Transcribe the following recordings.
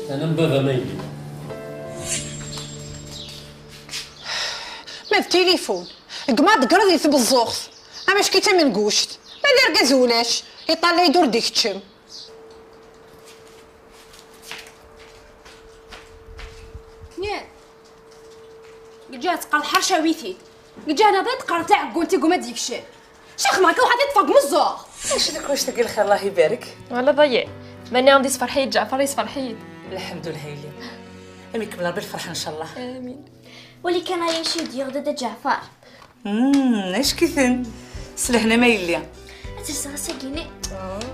أنا مبابا ميلي ما التليفون قماد قرض يثب الزوخ أماش كي تمن قوشت ما دار كازولاش يطلع يدور ديك تشم نيان جا تقال حرشة ويثيد جا أنا ضيت قرطع قلتي قوما ديك الشيء شيخ معك وحدي تفاق مزوغ اش داك واش تقول الخير الله يبارك ولا ضيع ماني عندي صفر حيد جعفر يصفر حيد الحمد لله يلي امي كمل بالفرحه ان شاء الله امين ولي كان يشي ديال دادا جعفر اش كيثن سلهنا ما يلي تسا ساكيني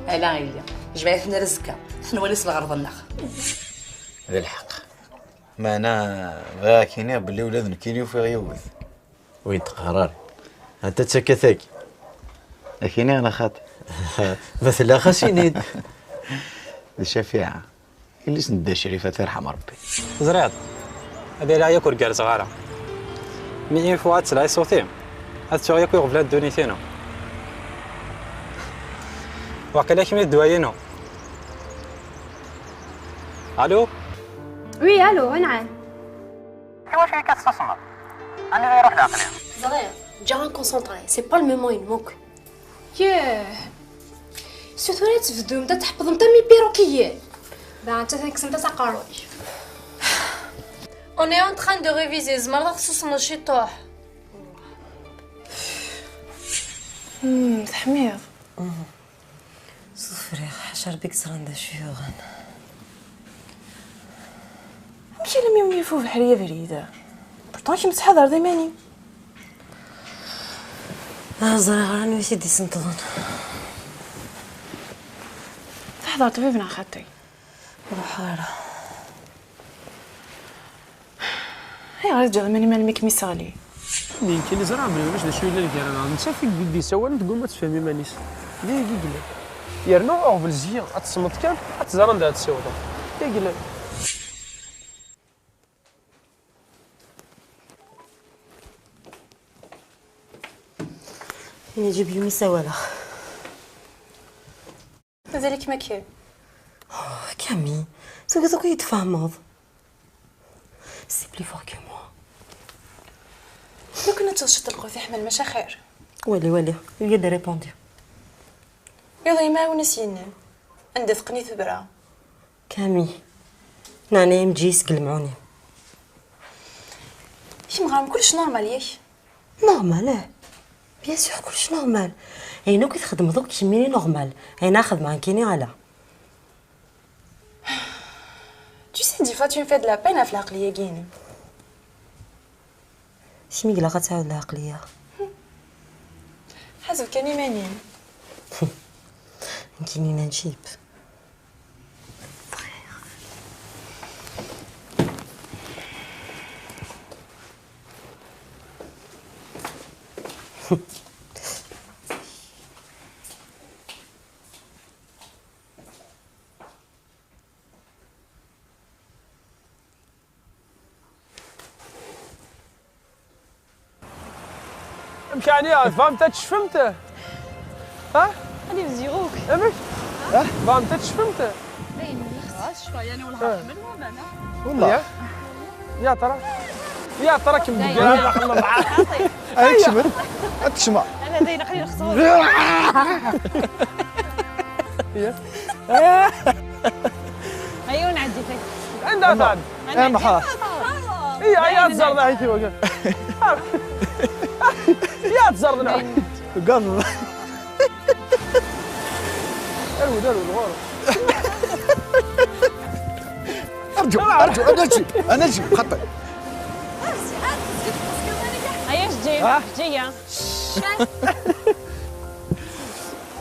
لا يلي جمعتنا رزقها حنا وليس الغرض النخ هذا الحق ما انا غاكيني باللي ولادنا كيليو في غيوث وين تقرر انت تسكتك لكن انا خاطئ مثلا خاسينيد الشفيعه اللي سند شريفه ترحم ربي زريعت هذه لا ياكل كار صغيره مي فوات سلاي صوتي هاد شغل ياكل غفلات دونيتينو وقيلا كيما الدواينو الو وي الو نعم واش هي كتصنع انا غير روح العقليه صغير جا كونسونطري سي با الميمو ينموك ياه سوثوريت تفدو مدا تحفظ نتا مي بيروكيات با انت تنكسم تا تقاروي On est en train de réviser زمرض خصوص ماشي طوح تحميض صفري حشر بك سرندا شيوغن مشي لم يميفو في الحريه فريده برطون شي مسحه دار ديماني زرا راني واش يدي سنتظن تحضر طبيبنا خاطي روح غير هي غير جا ماني مالك ميسالي يمكن زرا بلي باش نشوي لك انا نتا فيك بدي سوال تقول ما تفهمي مانيس ليه قلنا يرنو او بالزيان اتصمت كان اتزرا ندات تسوض ليه قلنا يعني جيب يومي سوالا مازالك ما كاين كامي سوق دوك يتفهمض سي بلي فور كو موا لو كنا تشط تلقوا في حمل ماشي خير ولي يقدر دي ريبوندي يلا ما ونسينا ندفقني ثبرا كامي ناني مجي سقلمعوني شي مغرم كلش نورمال ياك نورمال بيان سور كلش نورمال عينو كي تخدم دوك تشميني نورمال عينا خدمه كيني على Tu sais, des fois, tu me fais de la peine à العقلية كاين. شمي قلا غتعاود العقليه حسب كاني مانين. كاينين نجيب مشاني فهمت تشفمت ها غادي نزيروك. امك فهمت تشفمت خلاص شويه انا ولا والله يا ترى كم دقيقه خلنا معاه ايشمر اتشمع انا دايره خلينا نخسروا. ايوا نعدي فيك عندها ثاني انا محا يا تزرنا هيك وقف يا تزرنا قال الود الغور ارجو انا اجي خطي ايش جايه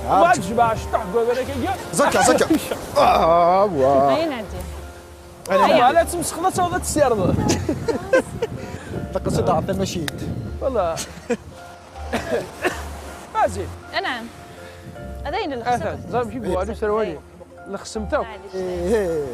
ما تشبعش تحقق هذاك زكا هيا نعدي. انا لا تمسخ لا تاخذ السير تقصد عطي المشيت والله زين نعم هذين اللي اثر زعما شي بوالو سروالي اللي خصمتو ايه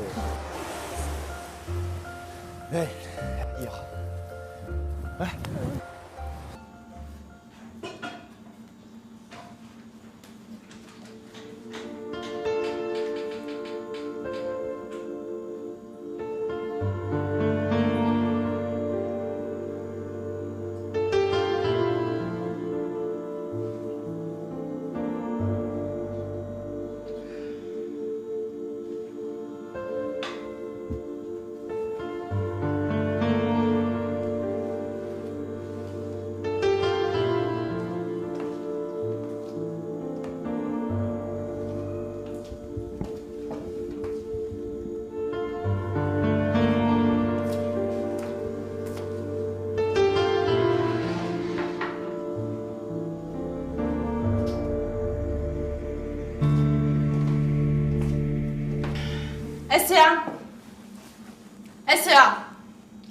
اسيا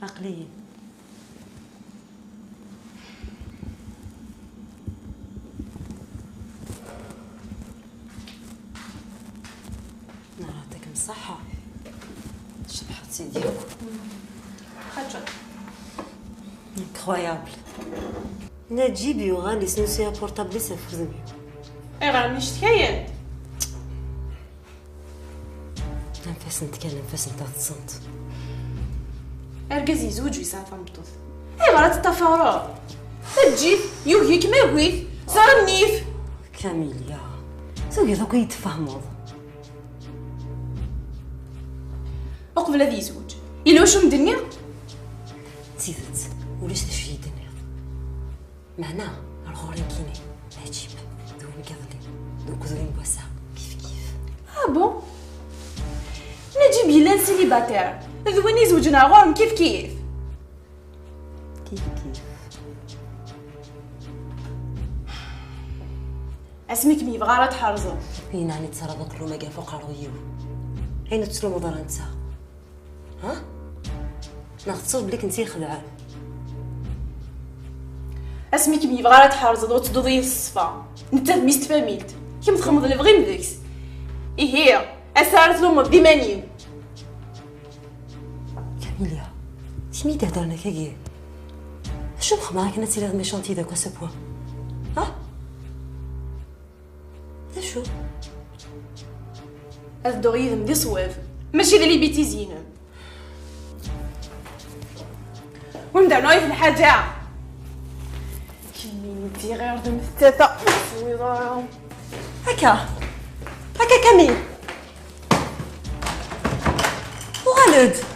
عقليه نعطيك الصحة شبحت سيدي خرجت انكرويابل لا تجيبي وغالي سنوسيها بورتابلي صفر زمي اي غير مش تكاين نفس نتكلم نفس نتصنت ارجزي زوج ويسافر مطوف اي مرات التفاورا تجي يوهيك ما يوهيك صار النيف كاميليا سوقي ذوك يتفهموا اقبل هذه زوج يلو شو مدنيا تزيدت وليش تشي الدنيا معنا الغورين كيني لا تجيب دوين كذلك دوك دوين بوسع كيف بون نجيب يلان سيليباتير ذويني زوجنا غورم كيف كيف اسمك مي بغا راه تحرزو بين عني تصرا ذاك لو ما كاع فوق رويو عين تسلو مضر انت ها نغتصب بليك انتي خدعان اسمك مي بغا راه تحرزو وتدوضي الصفا انت ميست فاميلت كيما تخمض لي بغي مديكس اي هي اسارت لهم بمانيو كاميليا شمي تهضرنا كاكي شو مخمارك انت اللي ميشونتي داك سو بوان ها هذا شو هاد الدوغيزم دي صواف ماشي اللي بيتي زينه ونبداو نوعي في الحاجه كمين انتي غير دم الثلاثه هكا كاميل وغلد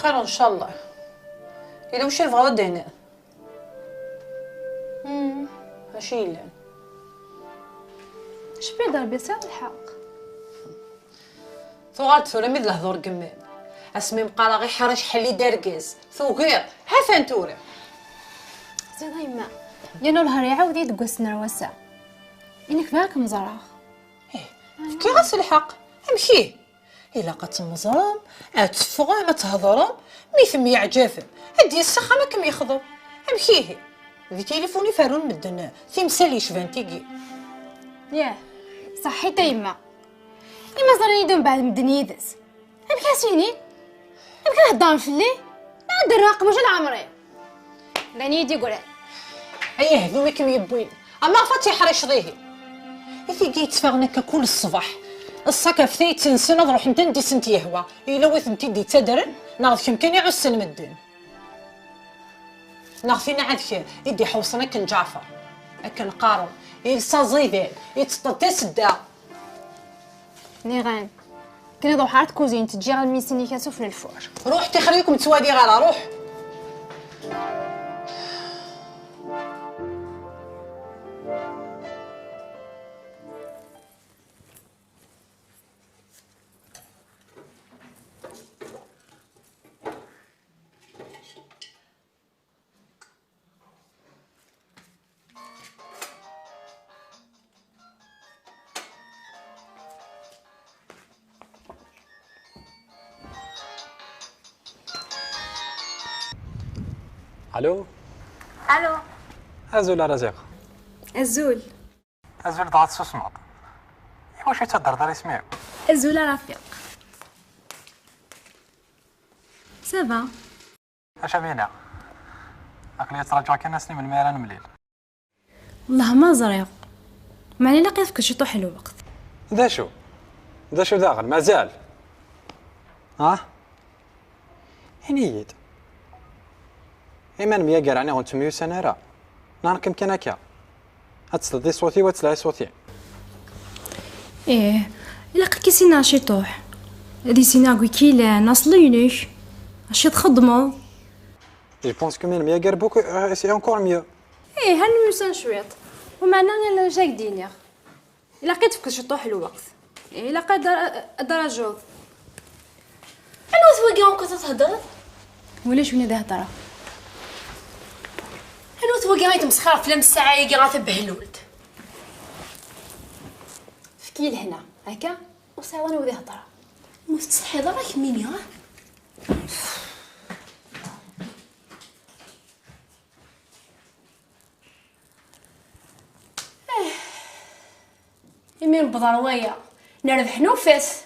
الخير ان شاء الله الا وش الفغا هنا ماشي الا شبي دار بيسا الحق ثوغالت ثورا ميد الهضور قمام اسمي مقالا غي حرش حلي داركيز ثوغير ها فانتوري زيدا يما يانو الهار يعاود يدقوس نروسا انك بالك مزرعه كي غاس الحق امشي الا قات مزرام اتفغى ما تهضرم ميثم يعجافم هدي السخه ما كم يخضر امشي في تليفوني فارون مدن تمثالي شفانتيكي ياه صحيت يما إما زرني دوم بعد مدن يدس أبكاسيني أبكا هضام فلي نعد الراقم وش العمري لاني يدي قولي ايه ذو كم يبوين اما فاتي حريش ضيهي إذا جيت فاغنك كل الصباح الصكا فتيت تنسى نروح ندي سنت يهوى إلا ويت انتي دي تدرن نعرف كم يعس المدن نعرفين عاد يدي حوصنا كن جعفر أكن قارن يلسا زيدان يتطدس الدا نيغان كنا ضو حارت كوزين تجي غا الميسيني كاسو في الفور روح تخليكم تسوادي غالا روح الو الو ازول رزاق الزول ازول ضاعت سوسماط واش تهضر دار اسمعو الزول رفيق سافا اش بينا عقلية ترجع كناسني من ميران مليل والله ما زريق معني لقيت كل شي طوح الوقت ذا شو داخل مازال هنيد إيمان ميا قرعني غنت ميو سنة راه ناركم كان هكا هتسلدي صوتي وتسلاي صوتي ايه الا قلتي سينا شيطوح هادي سينا كيلا ناصلينيش اش تخدموا. جو بونس كو مين ميا قربوك سي انكور ميا. ايه هنوسان شويط ومعنا انا جاك دينيغ الا لقيت فيك شطوح الوقت الا قدر جوض انا توقع كنت تهضر ولاش وين هذا هضره انا توقع ما يتمسخر فلام الساعه يجي غاتبه الولد فكي لهنا هكا وساواني وذي هضره مستصحي راك مين يا يمين بضرويه نربح نوفاس.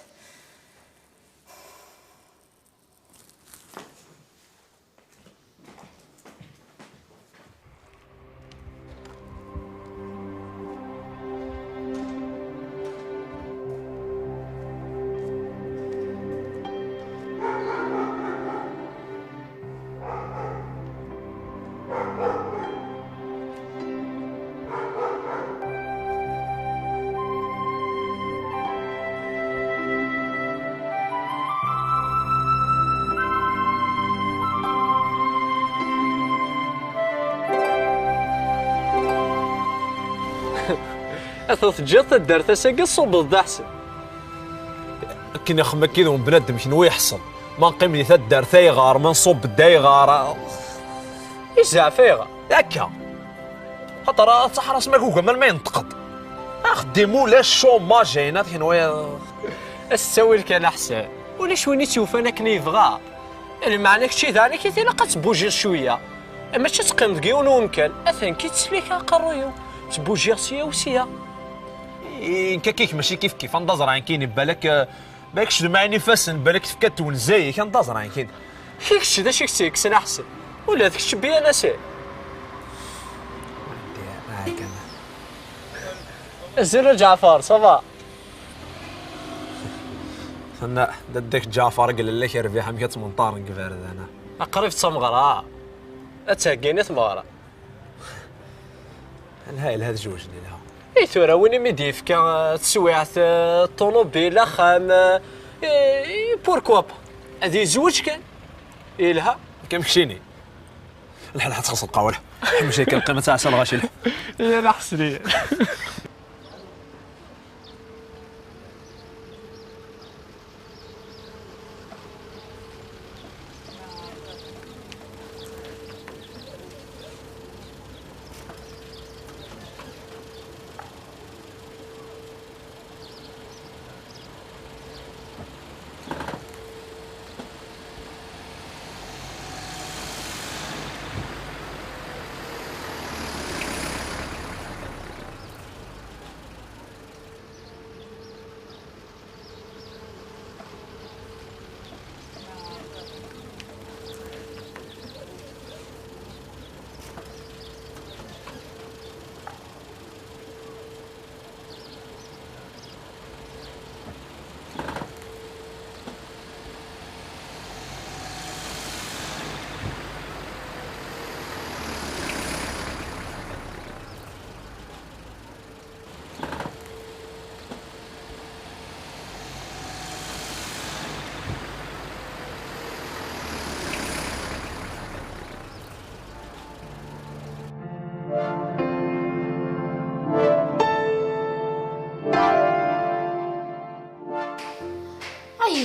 اثوث جات دارت ساقي صوب الضحسن كنا خما كذا من بنادم شنو يحصل ما نقيم لي ثدار ثيغار ما نصب الدايغار يزعفيغا هكا خاطر صح راس ماكوكا مال ما ينتقد خدموا لا الشوماج هنا شنو السوي كان احسن ولاش وين تشوف انا كني يبغى اللي معناك شي ثاني كي تلقى تبوجي شويه اما تقيم دقيون ومكان اثن كي تسليك قرويو تبوجي سيا وسيا كيك ماشي كيف ندزر عن كاين بالك شنو معني فاسن بالك تفكات زي كان ندزر عن كاين فيكش دا شي كسن احسن ولا ذاك الشبيه انا سي الزر جعفر صباح انا داك جعفر قال لك ربيحه مكا 18 كبارد انا اقرب تصمغرا اتاكيني ثماره الهاي هذا جوج لها اي ثورة وين ميديف كان تسويعت طونوبيلا خام بوركوا با هذه زوج كان إلها كمشيني الحال حتخلص القاوله ماشي كان قيمه تاع 10 غاشي يا نحسني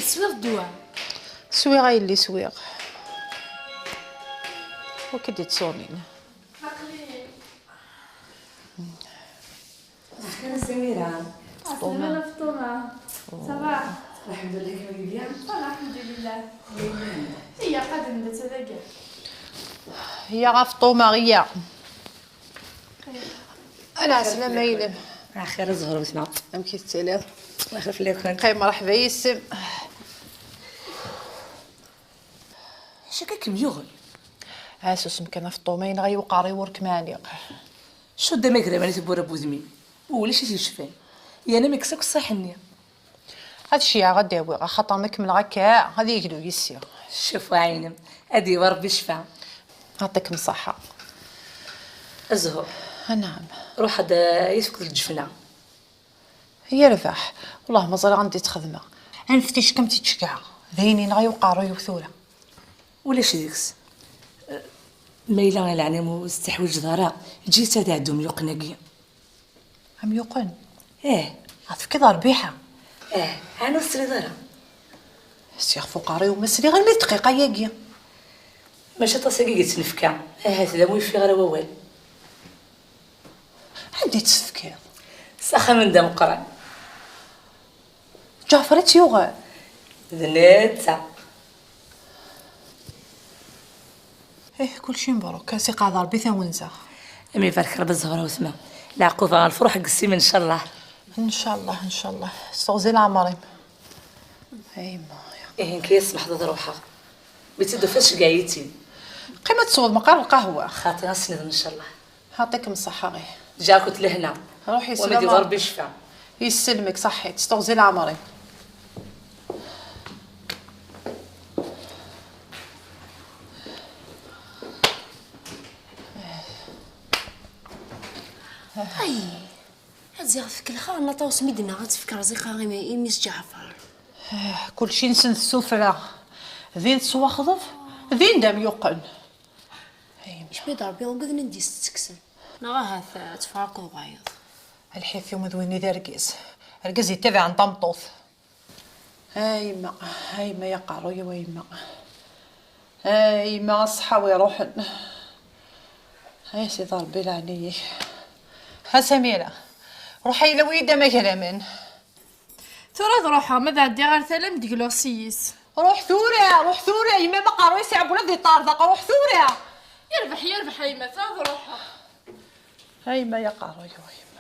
سويغ الدواء سويغ هاي اللي سويغ وكدي تصونين انا سميرة انا فطومة صباح الحمد لله كيما بيان الحمد لله هي قدم تلاقى هي غفطومة غيا انا عسلامة مايلة خير الزهر وسنا امكي التلاف الله يخلف لك خير مرحبا يسم شكاك ميوغل اساس مكان فطومين غي وقاري ورك مانيق شو دمك راه تبور بوزمي ولا شي تشفى يا انا مكسك الصحني هذا الشيء غداوي خاطر مكمل غكا هذه يقدو يسير شوف عينم ادي وربي شفا يعطيكم الصحة الزهر نعم روح هذا يسكت الجفنة هي رباح والله مازال عندي تخدمه نفتيش كم تتشكع ذيني نغي وقارو يوثوله ولاش ديكس ميلا على العنام واستحوج ضرا جيت هذا عندهم يقناقيا هم يقن عرف كذا ربيحه انا وسري ضرا الشيخ فقاري ومسري غير 100 دقيقه ياكيا ماشي تصيقي تنفكا هذا مو في غير ووال عندي تفكير ساخا من دم قران جعفرت يوغا ذنيتا كلشي مبروك كاسي قاعده ربي ثمنزا امي فالك رب الزهره وسما العقوبه الفرح قسيم ان شاء الله ان شاء الله ان شاء الله استغزي العمري ايه كيس محظوظ روحها بيتي دفاش قايتي قيمه تصود مقار القهوه خاطي نسند ان شاء الله يعطيكم الصحه غير جاكوت لهنا روحي سلامة ومدي ضربي شفا يسلمك صحيت استغزي العمري اي هزي غفك الخا نطاو سميدنا غتفكر زيقا غير ميس جعفر كلشي نسن السفره ذين تسوا خضف ذين دام يقن اش بيد ربي وقدنا ندي تسكسن نغا هاث تفارقوا غايض الحيف يوم ذويني ذا رقز يتبع عن طمطوث هايما يا قاروي ويما هايما صحاوي روحن هاي سيدي ربي لعنيك ها سميرة روحي لويدا ما كلامن ثورة روحها ماذا عندي غير ثلم ديك لوسيس روح ثورة يما ما قاروي يسعب ولا ذي طاردق روح ثورة يربح يما ثورة روحها هايما يا قاروي ويما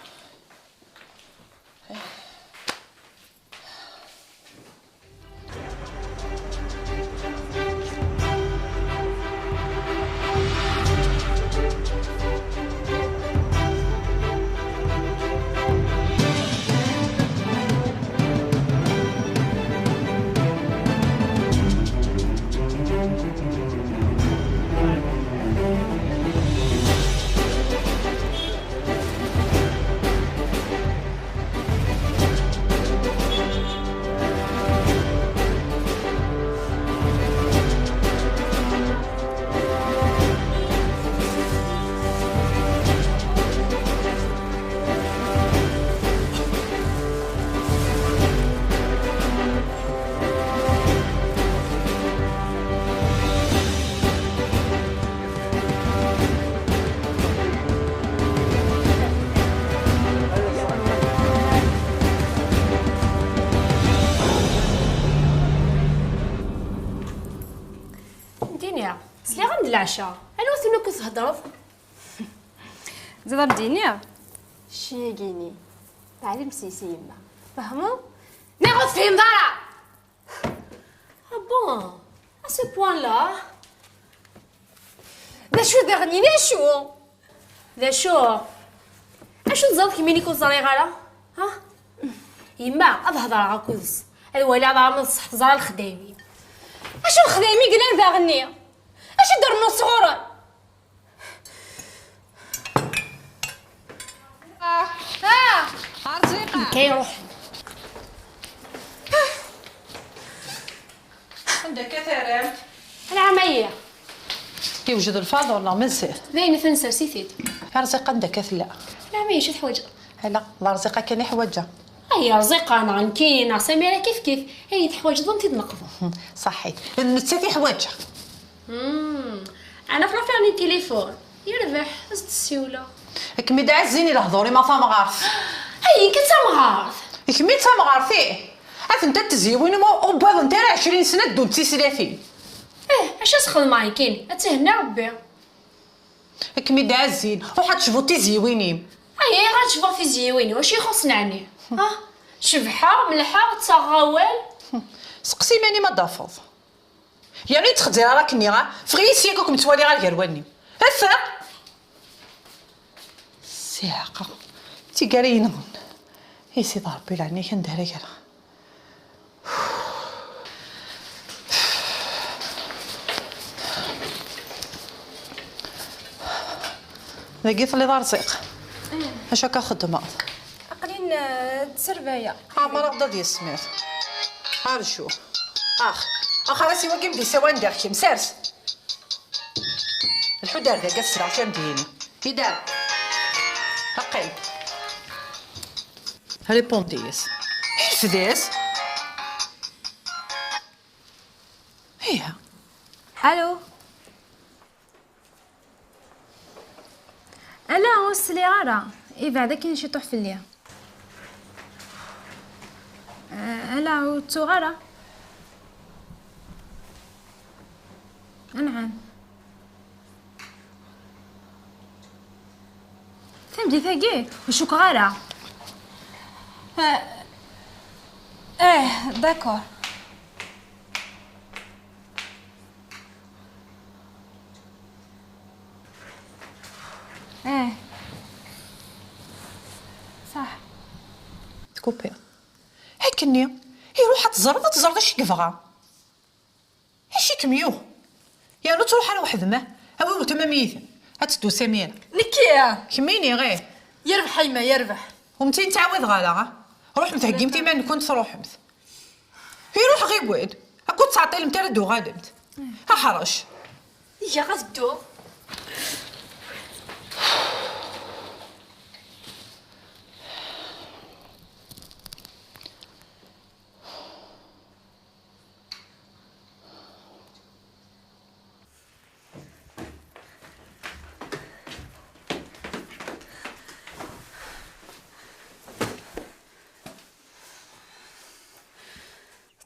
سلي غند العشاء انا وثنا كنت تهضروا زاد رديني شيقيني تعلم مسيسي يما فهموا ناخذ فيهم ضرع بون اسو بوان لا ذا شو دغني ذا شو اشو تزاد كيميني كون صغيره ها يما اظهر عكوز الوالي على من صح زار الخدامي اشو الخدامي قلنا باغني اش درنا صغورا عرزيقة كيروح عندك كثير العمية يوجد الفاضل ولا مزير ذين تنسى سيثيت رزيقة عندك كثلا العمية شو تحوج لا لا رزيقة كان يحوجها هي رزيقة انا عنكين سميرة كيف هي تحوج ضمتي تنقضوا صحيت نتساتي حواجها انا فرافي عندي تليفون يربح زد السيولة كمي دعزيني لهضوري ما فهم غارث هي كنت مغارث كمي تسام غارثي عاد انت تزيوين وبعض انت 20 سنه دون 30 اش اسخل معايا كاين اتهنى ربي كمي دعزين وحد شفوتي زيوينيم هي غتشوف في زيويني واش يخصني عني ها شبحه ملحه تصغاوال سقسي ماني ما دافض يعني تخدي راكني غا فغيسيا كوك متوالي غا الكرواني هفا ساقه تي قارينون هي سي ربي لعني كندهري كرا لقيت لي رزيق اش هكا خدمه عقلين تسربايه مرة بدا ديال السمات. هار شوف خلاص يوا كيبدا يسوى نداخل مسارس الحدار ذا قد سرع فهمتيني في دار هقي ريبونديس الفداس هي الو لا وصلي غاره بعدا كاين شي طوح في الليل لا وتو غاره نعم فهمتي ثاقي وشوك غاره داكور صح تكوبي هكني يروح تزرد اش كيفغا اش كميو يا لو تروح على واحد ما هو تماميث هتدو سمير نكيا كميني غير يربح يما يربح ومتي نتعاود غالا روح متهقمتي ما كنت تروح مت يروح غير واد كنت تعطي المتردو غادمت ها حرش يا غدو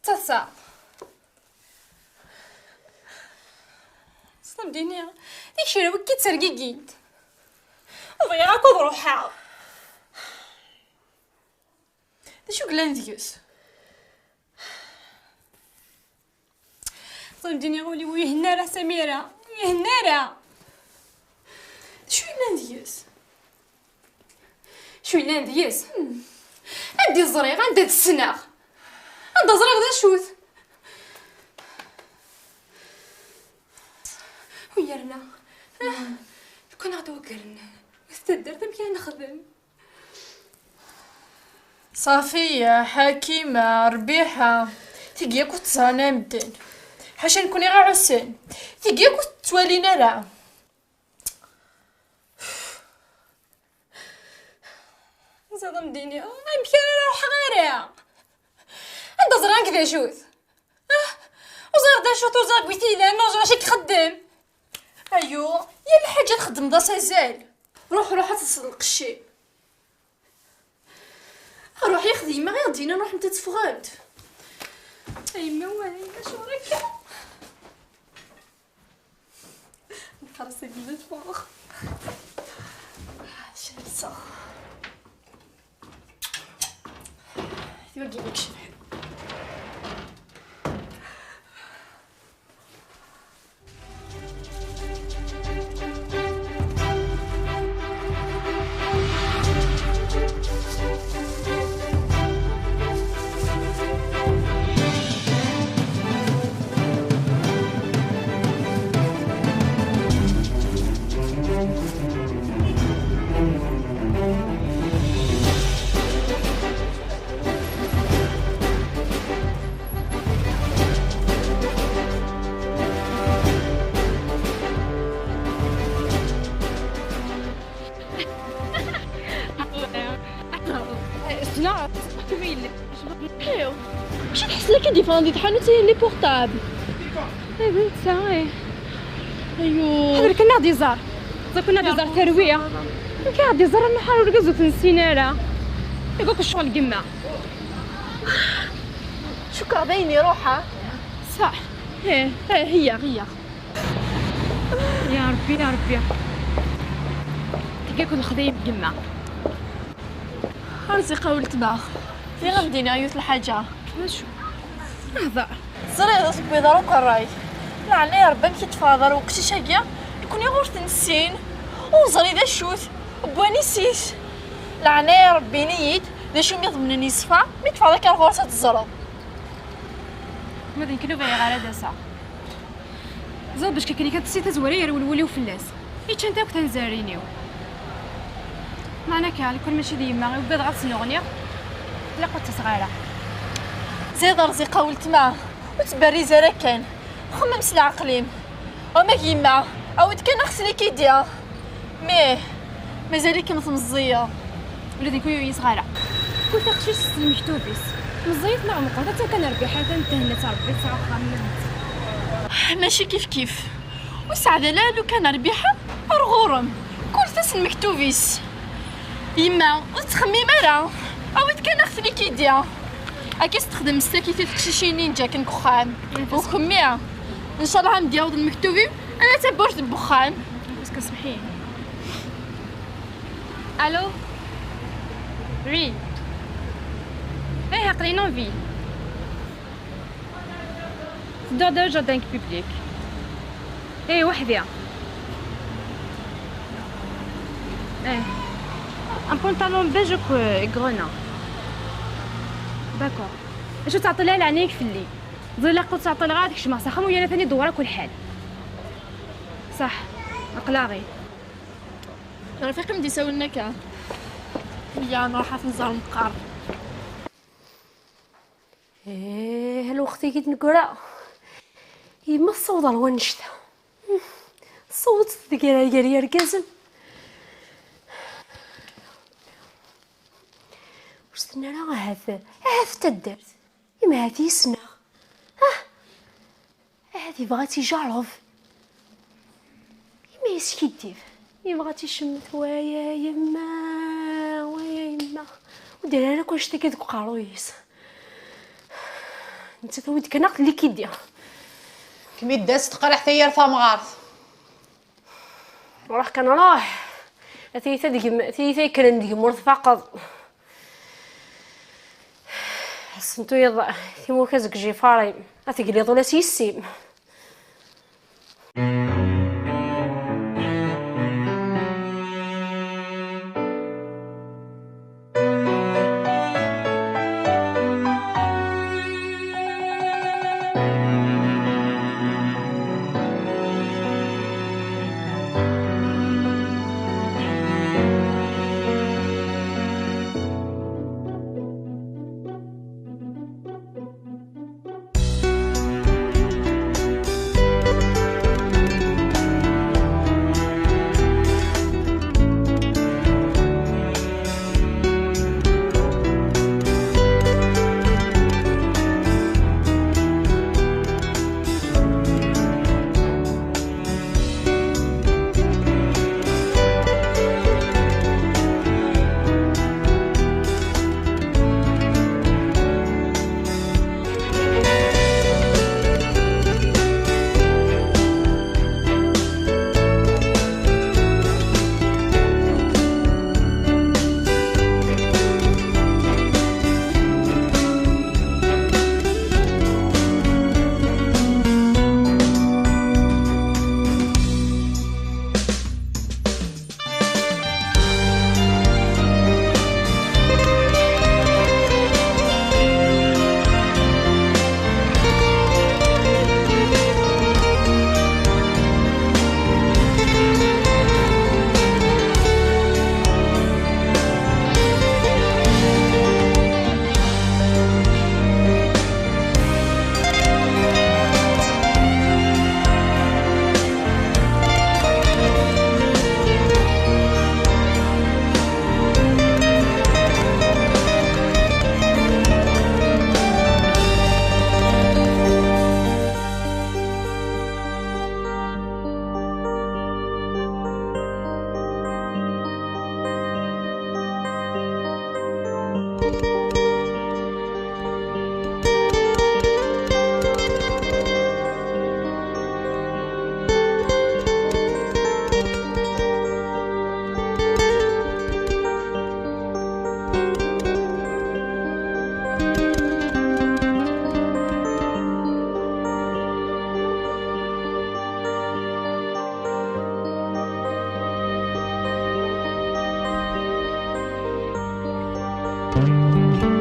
تصا صدم دينيا ديك شي وكي تسرقيكيت وضيعك وضروحها شو قلنا ديوس صدم دينيا غولي ويهنارة سميرة ويهنارة شو قلنا ديوس شو قلنا ديوس عندي الزريغ عندي السناغ عندي الزريغ ذا شوث ويرنا كون غدو وكرنا استدرت بكي نخدم صافية حكيمة ربيحة تيجي كنت صانا مدن حاشا نكوني غير عسان تيجي كنت توالينا راه صدم دينيا يمكن نروح غيرها عندها زران كذا شوث وزار دا شوث وزار بيتي لا نرجع شي كخدم ايوا يا الحاجة تخدم دا سازال روح تصدق الشيء روح يا خديمه غير دينا نروح نتا تفغاد ايما وين شو راك نخرسك بلاد فوق شنسا يوقي لك شبح ماشي تحس لك ديفوندي تحنوتي لي بورطابل بنت ساعه ايوا حضر كنا غادي زار كنا غادي زار ترويه كي غادي زار نحاول ركزو تنسينا راه يقولك الشغل قمه شو كارديني روحها صح هي يا ربي تلقى كل خديم قمه هرزي قولت باخ في غنديني عيوت الحاجه شو نهضر زري تصبي داروك الراي لعلي ربي كي تفاضر وقتي شاقيه يكون يغور تنسين وزري ذا شوت بواني سيس لعني ربي نيت ذا شو ميضمنني صفا ميتفاضر كان غورسة الزرب ما ذيك لو بايغ على داسا زاد باش كيكوني كتسي تزوري يرولوليو فلاس ايتش انت كنت نزارينيو معنا كان كل ماشي ديما وبدا غتسني اغنيه لا قلت صغيره زيد رزقه ولتما وتبري زرا كان خمم سلا عقليم وما كيما عاود كان خصني كيديا مازالك متمزيه ولادي كويو صغيره كنت اخشي السلم مكتوبيس مزيت مع مقاطع حتى كان ربي حتى انتهنت ربي ساعه خامله ماشي كيف وسعد لا لو كان ربيحه رغورم كل تسن مكتوبيس يما وتخمي مرا عاود كان خصني كيديا اكيس تخدم الساكيتي تكشيشينين جاك نكخام وخميها ان شاء الله غندياوض المكتوبين انا تبورت البخام بس كسمحي الو وي ايه عقلي في تدور دار جاردان بوبليك ايه وحدي ايه ان بونطالون بيج غرونا داكور شو تعطي لها لعينيك في الليل ظل قلت تعطي لها داكشي ما ساخم ويا انا ثاني دوره كل حال صح اقلاغي رفيقي مدي ساولنا كان يا نروح في نزار المقار ايه هلو اختي كي نقرا يما الصوت الوان نشتا الصوت ديال ركازم واش درنا راه هذا تدرت يما هذه سنه هذه بغات يجرب يما يسكي يبغى تيشمت ويا يما ودير انا كلشي كيدك قارويس انت ثويت كناقد اللي كيدير كمي داز تقرا حتى هي ثمغارت راه كنروح ثيثا كان ديك مرض فقط حسنتو يضع ثيمو كازك جيفاري اتقلي طولا سيسيم Thank you.